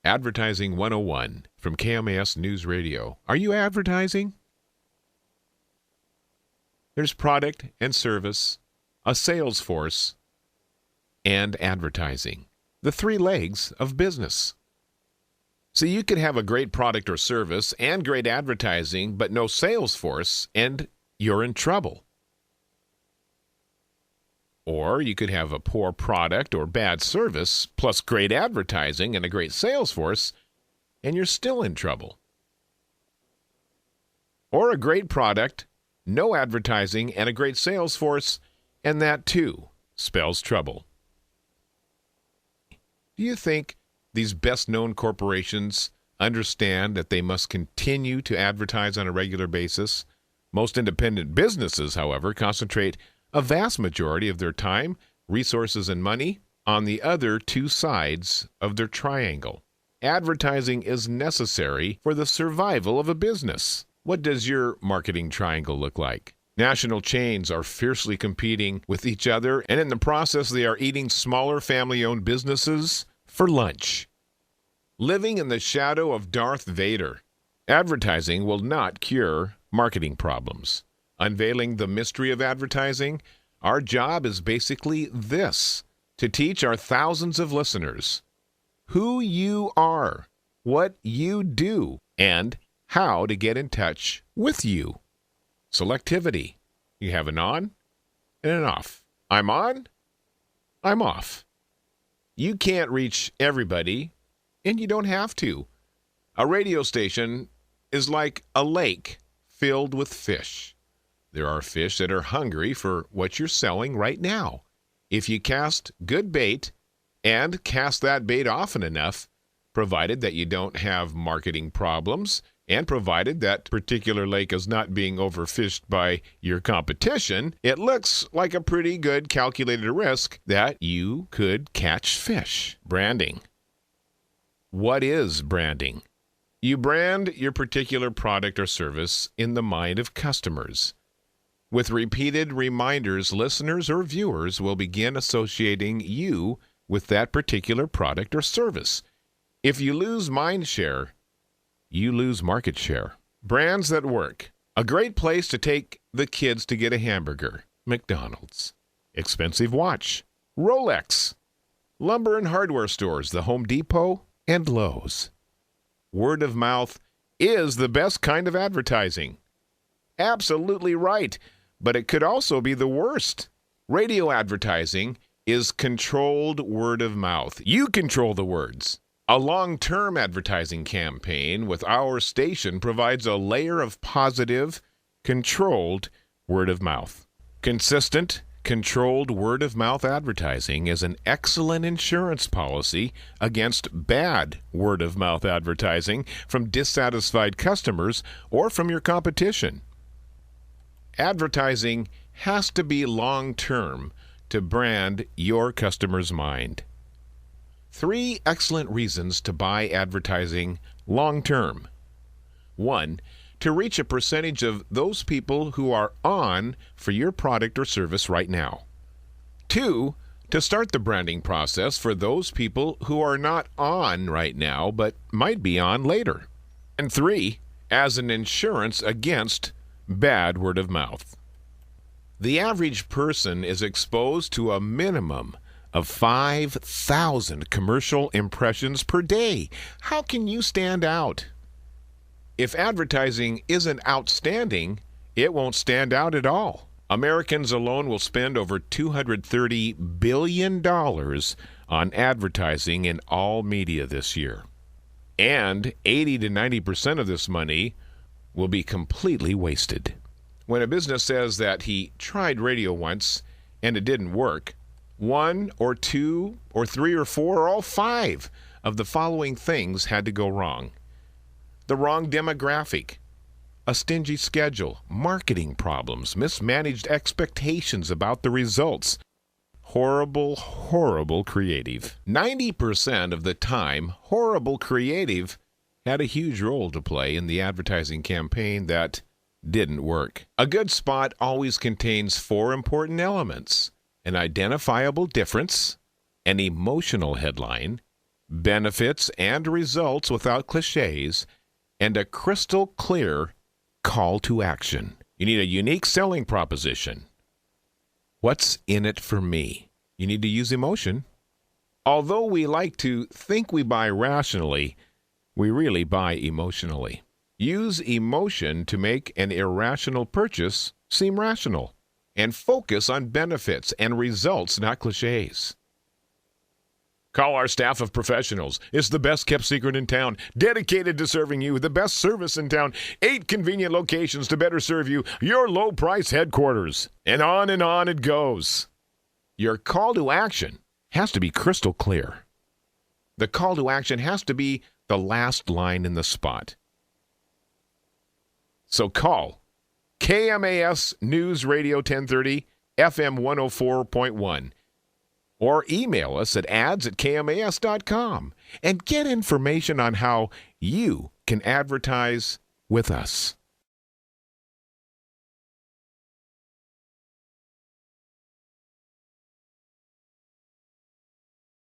Advertising 101 from KMAS News Radio. Are you advertising? There's product and service, a sales force, and advertising. The three legs of business. So you could have a great product or service and great advertising, but no sales force, and you're in trouble. Or you could have a poor product or bad service, plus great advertising and a great sales force, and you're still in trouble. Or a great product, no advertising, and a great sales force, and that too spells trouble. Do you think these best-known corporations understand that they must continue to advertise on a regular basis? Most independent businesses, however, concentrate a vast majority of their time, resources, and money on the other two sides of their triangle. Advertising is necessary for the survival of a business. What does your marketing triangle look like? National chains are fiercely competing with each other, and in the process, they are eating smaller family-owned businesses for lunch. Living in the shadow of Darth Vader, advertising will not cure marketing problems. Unveiling the mystery of advertising, our job is basically this: to teach our thousands of listeners who you are, what you do, and how to get in touch with you. Selectivity. You have an on and an off. I'm on, I'm off. You can't reach everybody, and you don't have to. A radio station is like a lake filled with fish. There are fish that are hungry for what you're selling right now. If you cast good bait and cast that bait often enough, provided that you don't have marketing problems, and provided that particular lake is not being overfished by your competition, it looks like a pretty good calculated risk that you could catch fish. Branding. What is branding? You brand your particular product or service in the mind of customers. With repeated reminders, listeners or viewers will begin associating you with that particular product or service. If you lose mind share, you lose market share. Brands that work. A great place to take the kids to get a hamburger. McDonald's. Expensive watch. Rolex. Lumber and hardware stores. The Home Depot and Lowe's. Word of mouth is the best kind of advertising. Absolutely right. But it could also be the worst. Radio advertising is controlled word of mouth. You control the words. A long-term advertising campaign with our station provides a layer of positive, controlled word of mouth. Consistent, controlled word of mouth advertising is an excellent insurance policy against bad word of mouth advertising from dissatisfied customers or from your competition. Advertising has to be long-term to brand your customer's mind. 3 excellent reasons to buy advertising long-term. 1, to reach a percentage of those people who are on for your product or service right now. 2, to start the branding process for those people who are not on right now but might be on later. And 3, as an insurance against bad word of mouth. The average person is exposed to a minimum of 5,000 commercial impressions per day. How can you stand out? If advertising isn't outstanding, it won't stand out at all. Americans alone will spend over $230 billion on advertising in all media this year. And 80 to 90% of this money will be completely wasted. When a business says that he tried radio once and it didn't work, 1 or 2 or 3 or 4 or all 5 of the following things had to go wrong. The wrong demographic, a stingy schedule, marketing problems, mismanaged expectations about the results, horrible creative. 90% of the time, horrible creative had a huge role to play in the advertising campaign that didn't work. A good spot always contains 4 important elements: an identifiable difference, an emotional headline, benefits and results without cliches, and a crystal clear call to action. You need a unique selling proposition. What's in it for me? You need to use emotion. Although we like to think we buy rationally, we really buy emotionally. Use emotion to make an irrational purchase seem rational, and focus on benefits and results, not cliches. Call our staff of professionals. It's the best kept secret in town, dedicated to serving you, the best service in town, 8 convenient locations to better serve you, your low price headquarters. And on it goes. Your call to action has to be crystal clear. The call to action has to be the last line in the spot. So call KMAS News Radio 1030, FM 104.1. Or email us at ads@kmas.com and get information on how you can advertise with us.